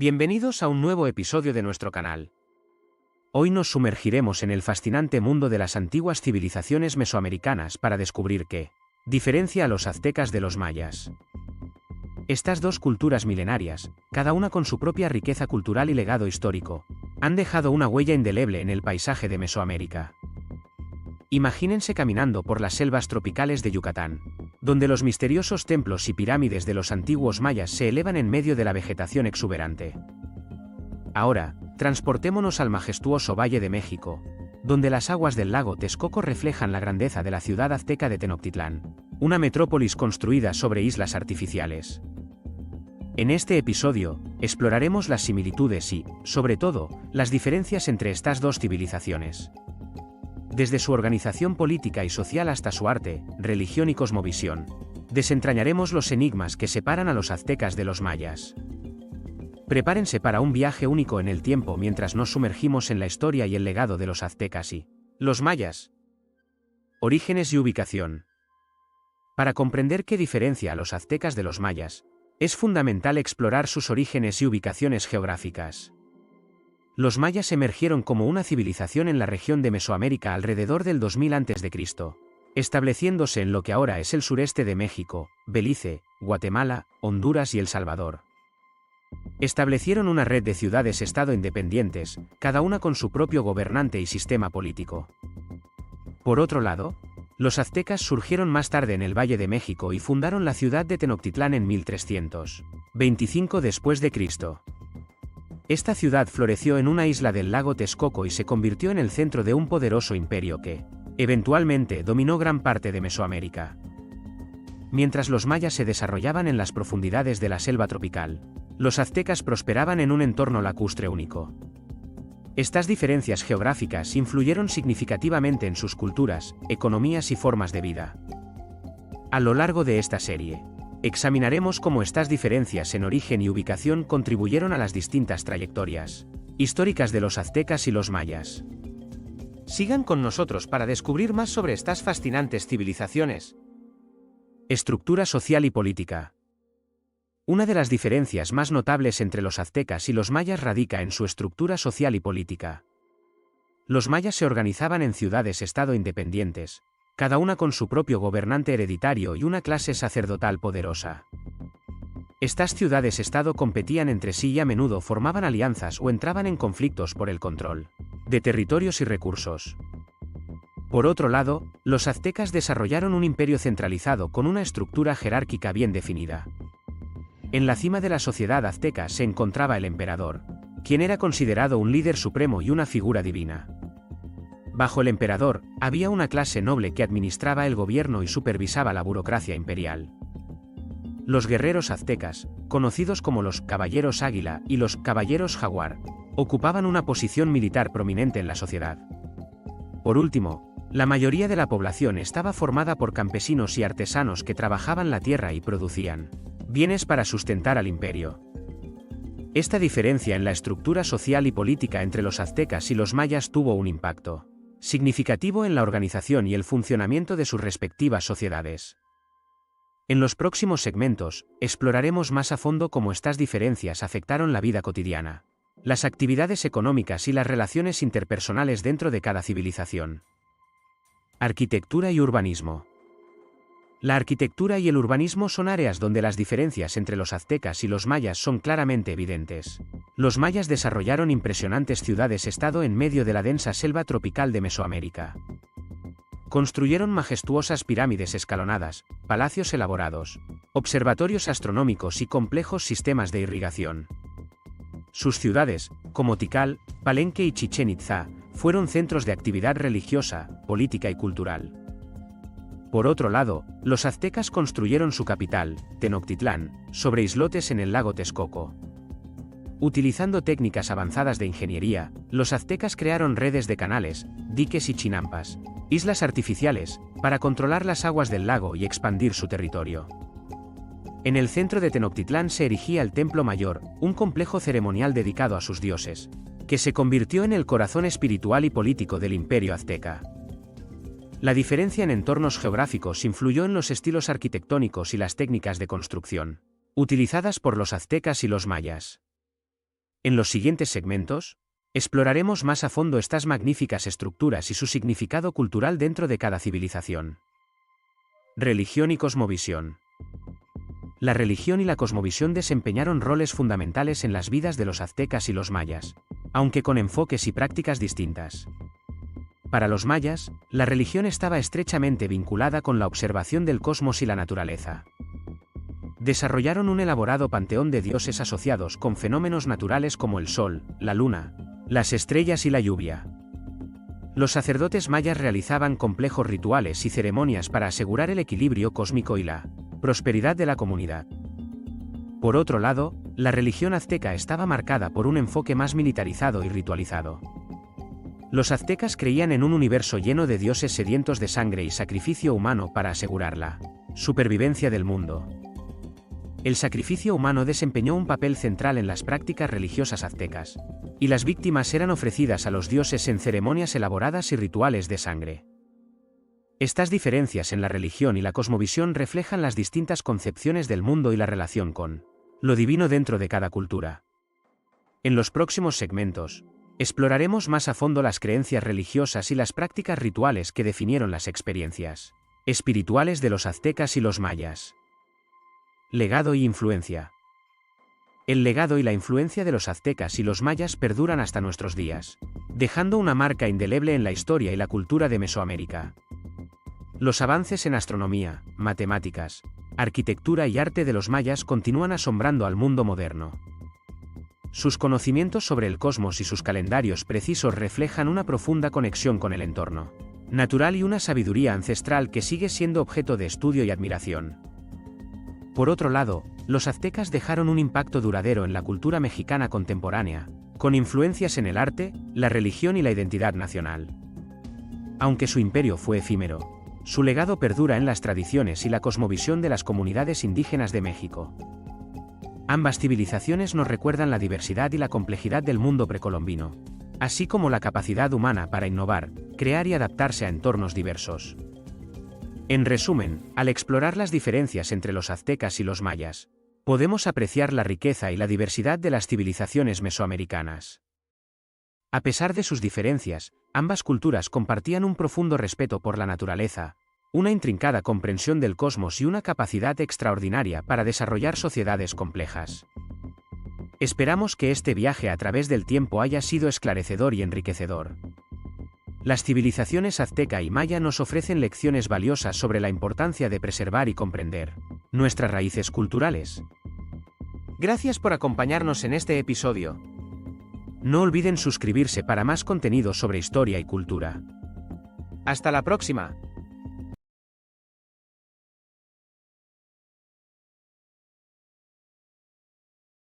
Bienvenidos a un nuevo episodio de nuestro canal. Hoy nos sumergiremos en el fascinante mundo de las antiguas civilizaciones mesoamericanas para descubrir qué diferencia a los aztecas de los mayas. Estas dos culturas milenarias, cada una con su propia riqueza cultural y legado histórico, han dejado una huella indeleble en el paisaje de Mesoamérica. Imagínense caminando por las selvas tropicales de Yucatán, donde los misteriosos templos y pirámides de los antiguos mayas se elevan en medio de la vegetación exuberante. Ahora, transportémonos al majestuoso Valle de México, donde las aguas del lago Texcoco reflejan la grandeza de la ciudad azteca de Tenochtitlán, una metrópolis construida sobre islas artificiales. En este episodio, exploraremos las similitudes y, sobre todo, las diferencias entre estas dos civilizaciones. Desde su organización política y social hasta su arte, religión y cosmovisión, desentrañaremos los enigmas que separan a los aztecas de los mayas. Prepárense para un viaje único en el tiempo mientras nos sumergimos en la historia y el legado de los aztecas y los mayas. Orígenes y ubicación. Para comprender qué diferencia a los aztecas de los mayas, es fundamental explorar sus orígenes y ubicaciones geográficas. Los mayas emergieron como una civilización en la región de Mesoamérica alrededor del 2000 a.C., estableciéndose en lo que ahora es el sureste de México, Belice, Guatemala, Honduras y El Salvador. Establecieron una red de ciudades-estado independientes, cada una con su propio gobernante y sistema político. Por otro lado, los aztecas surgieron más tarde en el Valle de México y fundaron la ciudad de Tenochtitlán en 1325 después de Cristo. Esta ciudad floreció en una isla del lago Texcoco y se convirtió en el centro de un poderoso imperio que, eventualmente, dominó gran parte de Mesoamérica. Mientras los mayas se desarrollaban en las profundidades de la selva tropical, los aztecas prosperaban en un entorno lacustre único. Estas diferencias geográficas influyeron significativamente en sus culturas, economías y formas de vida. A lo largo de esta serie, examinaremos cómo estas diferencias en origen y ubicación contribuyeron a las distintas trayectorias históricas de los aztecas y los mayas. Sigan con nosotros para descubrir más sobre estas fascinantes civilizaciones. Estructura social y política. Una de las diferencias más notables entre los aztecas y los mayas radica en su estructura social y política. Los mayas se organizaban en ciudades-estado independientes, cada una con su propio gobernante hereditario y una clase sacerdotal poderosa. Estas ciudades-estado competían entre sí y a menudo formaban alianzas o entraban en conflictos por el control de territorios y recursos. Por otro lado, los aztecas desarrollaron un imperio centralizado con una estructura jerárquica bien definida. En la cima de la sociedad azteca se encontraba el emperador, quien era considerado un líder supremo y una figura divina. Bajo el emperador, había una clase noble que administraba el gobierno y supervisaba la burocracia imperial. Los guerreros aztecas, conocidos como los caballeros águila y los caballeros jaguar, ocupaban una posición militar prominente en la sociedad. Por último, la mayoría de la población estaba formada por campesinos y artesanos que trabajaban la tierra y producían bienes para sustentar al imperio. Esta diferencia en la estructura social y política entre los aztecas y los mayas tuvo un impacto significativo en la organización y el funcionamiento de sus respectivas sociedades. En los próximos segmentos, exploraremos más a fondo cómo estas diferencias afectaron la vida cotidiana, las actividades económicas y las relaciones interpersonales dentro de cada civilización. Arquitectura y urbanismo. La arquitectura y el urbanismo son áreas donde las diferencias entre los aztecas y los mayas son claramente evidentes. Los mayas desarrollaron impresionantes ciudades-estado en medio de la densa selva tropical de Mesoamérica. Construyeron majestuosas pirámides escalonadas, palacios elaborados, observatorios astronómicos y complejos sistemas de irrigación. Sus ciudades, como Tikal, Palenque y Chichén Itzá, fueron centros de actividad religiosa, política y cultural. Por otro lado, los aztecas construyeron su capital, Tenochtitlán, sobre islotes en el lago Texcoco. Utilizando técnicas avanzadas de ingeniería, los aztecas crearon redes de canales, diques y chinampas, islas artificiales, para controlar las aguas del lago y expandir su territorio. En el centro de Tenochtitlán se erigía el Templo Mayor, un complejo ceremonial dedicado a sus dioses, que se convirtió en el corazón espiritual y político del imperio azteca. La diferencia en entornos geográficos influyó en los estilos arquitectónicos y las técnicas de construcción utilizadas por los aztecas y los mayas. En los siguientes segmentos, exploraremos más a fondo estas magníficas estructuras y su significado cultural dentro de cada civilización. Religión y cosmovisión. La religión y la cosmovisión desempeñaron roles fundamentales en las vidas de los aztecas y los mayas, aunque con enfoques y prácticas distintas. Para los mayas, la religión estaba estrechamente vinculada con la observación del cosmos y la naturaleza. Desarrollaron un elaborado panteón de dioses asociados con fenómenos naturales como el sol, la luna, las estrellas y la lluvia. Los sacerdotes mayas realizaban complejos rituales y ceremonias para asegurar el equilibrio cósmico y la prosperidad de la comunidad. Por otro lado, la religión azteca estaba marcada por un enfoque más militarizado y ritualizado. Los aztecas creían en un universo lleno de dioses sedientos de sangre y sacrificio humano para asegurar la supervivencia del mundo. El sacrificio humano desempeñó un papel central en las prácticas religiosas aztecas, y las víctimas eran ofrecidas a los dioses en ceremonias elaboradas y rituales de sangre. Estas diferencias en la religión y la cosmovisión reflejan las distintas concepciones del mundo y la relación con lo divino dentro de cada cultura. En los próximos segmentos, exploraremos más a fondo las creencias religiosas y las prácticas rituales que definieron las experiencias espirituales de los aztecas y los mayas. Legado y influencia. El legado y la influencia de los aztecas y los mayas perduran hasta nuestros días, dejando una marca indeleble en la historia y la cultura de Mesoamérica. Los avances en astronomía, matemáticas, arquitectura y arte de los mayas continúan asombrando al mundo moderno. Sus conocimientos sobre el cosmos y sus calendarios precisos reflejan una profunda conexión con el entorno natural y una sabiduría ancestral que sigue siendo objeto de estudio y admiración. Por otro lado, los aztecas dejaron un impacto duradero en la cultura mexicana contemporánea, con influencias en el arte, la religión y la identidad nacional. Aunque su imperio fue efímero, su legado perdura en las tradiciones y la cosmovisión de las comunidades indígenas de México. Ambas civilizaciones nos recuerdan la diversidad y la complejidad del mundo precolombino, así como la capacidad humana para innovar, crear y adaptarse a entornos diversos. En resumen, al explorar las diferencias entre los aztecas y los mayas, podemos apreciar la riqueza y la diversidad de las civilizaciones mesoamericanas. A pesar de sus diferencias, ambas culturas compartían un profundo respeto por la naturaleza, una intrincada comprensión del cosmos y una capacidad extraordinaria para desarrollar sociedades complejas. Esperamos que este viaje a través del tiempo haya sido esclarecedor y enriquecedor. Las civilizaciones azteca y maya nos ofrecen lecciones valiosas sobre la importancia de preservar y comprender nuestras raíces culturales. Gracias por acompañarnos en este episodio. No olviden suscribirse para más contenido sobre historia y cultura. ¡Hasta la próxima!